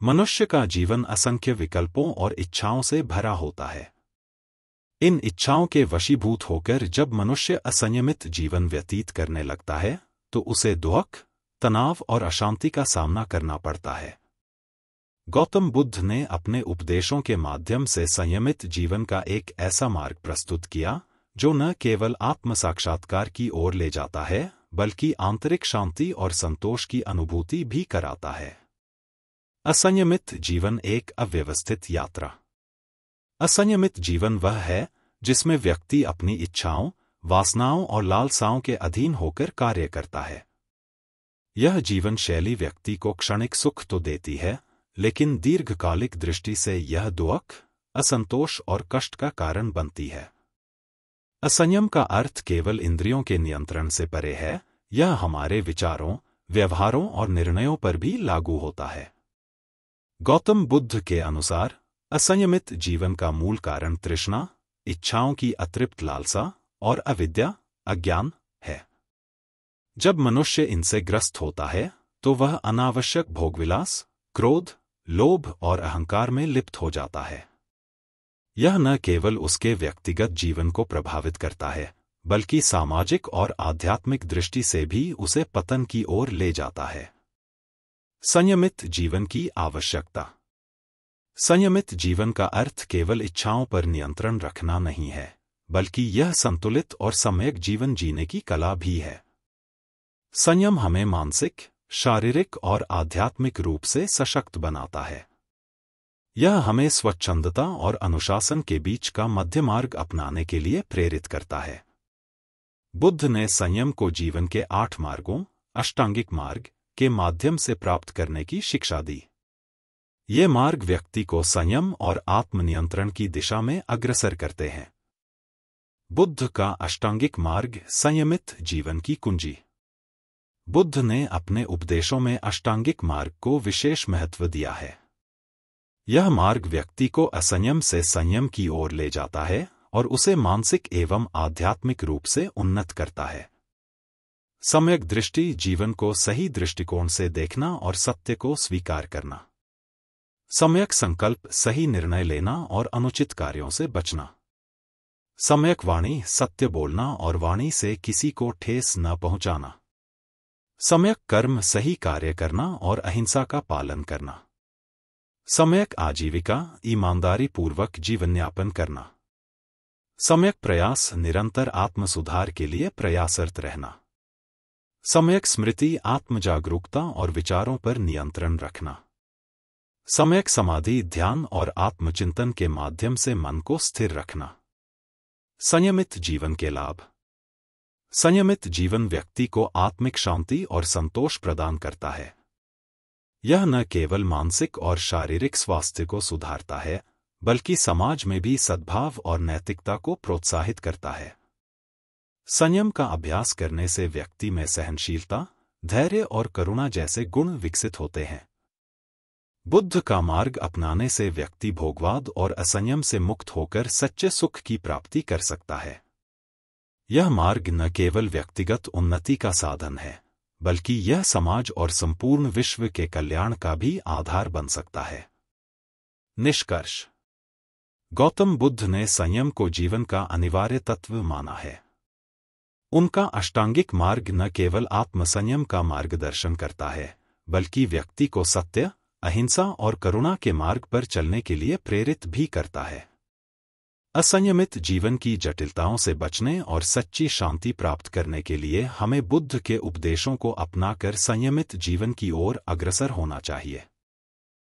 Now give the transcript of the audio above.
मनुष्य का जीवन असंख्य विकल्पों और इच्छाओं से भरा होता है। इन इच्छाओं के वशीभूत होकर जब मनुष्य असंयमित जीवन व्यतीत करने लगता है तो उसे दुख, तनाव और अशांति का सामना करना पड़ता है। गौतम बुद्ध ने अपने उपदेशों के माध्यम से संयमित जीवन का एक ऐसा मार्ग प्रस्तुत किया जो न केवल आत्म साक्षात्कार की ओर ले जाता है बल्कि आंतरिक शांति और संतोष की अनुभूति भी कराता है। असंयमित जीवन एक अव्यवस्थित यात्रा। असंयमित जीवन वह है जिसमें व्यक्ति अपनी इच्छाओं, वासनाओं और लालसाओं के अधीन होकर कार्य करता है। यह जीवन शैली व्यक्ति को क्षणिक सुख तो देती है, लेकिन दीर्घकालिक दृष्टि से यह दुख, असंतोष और कष्ट का कारण बनती है। असंयम का अर्थ केवल इंद्रियों के नियंत्रण से परे है, यह हमारे विचारों, व्यवहारों और निर्णयों पर भी लागू होता है। गौतम बुद्ध के अनुसार असंयमित जीवन का मूल कारण तृष्णा, इच्छाओं की अतृप्त लालसा और अविद्या, अज्ञान है। जब मनुष्य इनसे ग्रस्त होता है तो वह अनावश्यक भोगविलास, क्रोध, लोभ और अहंकार में लिप्त हो जाता है। यह न केवल उसके व्यक्तिगत जीवन को प्रभावित करता है बल्कि सामाजिक और आध्यात्मिक दृष्टि से भी उसे पतन की ओर ले जाता है। संयमित जीवन की आवश्यकता। संयमित जीवन का अर्थ केवल इच्छाओं पर नियंत्रण रखना नहीं है, बल्कि यह संतुलित और सम्यक जीवन जीने की कला भी है। संयम हमें मानसिक, शारीरिक और आध्यात्मिक रूप से सशक्त बनाता है। यह हमें स्वच्छंदता और अनुशासन के बीच का मध्य मार्ग अपनाने के लिए प्रेरित करता है। बुद्ध ने संयम को जीवन के 8 मार्गों, अष्टांगिक मार्ग, के माध्यम से प्राप्त करने की शिक्षा दी। ये मार्ग व्यक्ति को संयम और आत्मनियंत्रण की दिशा में अग्रसर करते हैं। बुद्ध का अष्टांगिक मार्ग संयमित जीवन की कुंजी। बुद्ध ने अपने उपदेशों में अष्टांगिक मार्ग को विशेष महत्व दिया है। यह मार्ग व्यक्ति को असंयम से संयम की ओर ले जाता है और उसे मानसिक एवं आध्यात्मिक रूप से उन्नत करता है। सम्यक दृष्टि जीवन को सही दृष्टिकोण से देखना और सत्य को स्वीकार करना। सम्यक संकल्प सही निर्णय लेना और अनुचित कार्यों से बचना। सम्यक वाणी सत्य बोलना और वाणी से किसी को ठेस न पहुंचाना। सम्यक कर्म सही कार्य करना और अहिंसा का पालन करना। सम्यक आजीविका ईमानदारी पूर्वक जीवनयापन करना। सम्यक प्रयास निरंतर आत्म सुधार के लिए प्रयासरत रहना। सम्यक स्मृति आत्मजागरूकता और विचारों पर नियंत्रण रखना। सम्यक समाधि ध्यान और आत्मचिंतन के माध्यम से मन को स्थिर रखना। संयमित जीवन के लाभ। संयमित जीवन व्यक्ति को आत्मिक शांति और संतोष प्रदान करता है। यह न केवल मानसिक और शारीरिक स्वास्थ्य को सुधारता है बल्कि समाज में भी सद्भाव और नैतिकता को प्रोत्साहित करता है। संयम का अभ्यास करने से व्यक्ति में सहनशीलता, धैर्य और करुणा जैसे गुण विकसित होते हैं। बुद्ध का मार्ग अपनाने से व्यक्ति भोगवाद और असंयम से मुक्त होकर सच्चे सुख की प्राप्ति कर सकता है। यह मार्ग न केवल व्यक्तिगत उन्नति का साधन है बल्कि यह समाज और संपूर्ण विश्व के कल्याण का भी आधार बन सकता है। निष्कर्ष। गौतम बुद्ध ने संयम को जीवन का अनिवार्य तत्व माना है। उनका अष्टांगिक मार्ग न केवल आत्मसंयम का मार्गदर्शन करता है बल्कि व्यक्ति को सत्य, अहिंसा और करुणा के मार्ग पर चलने के लिए प्रेरित भी करता है। असंयमित जीवन की जटिलताओं से बचने और सच्ची शांति प्राप्त करने के लिए हमें बुद्ध के उपदेशों को अपनाकर संयमित जीवन की ओर अग्रसर होना चाहिए।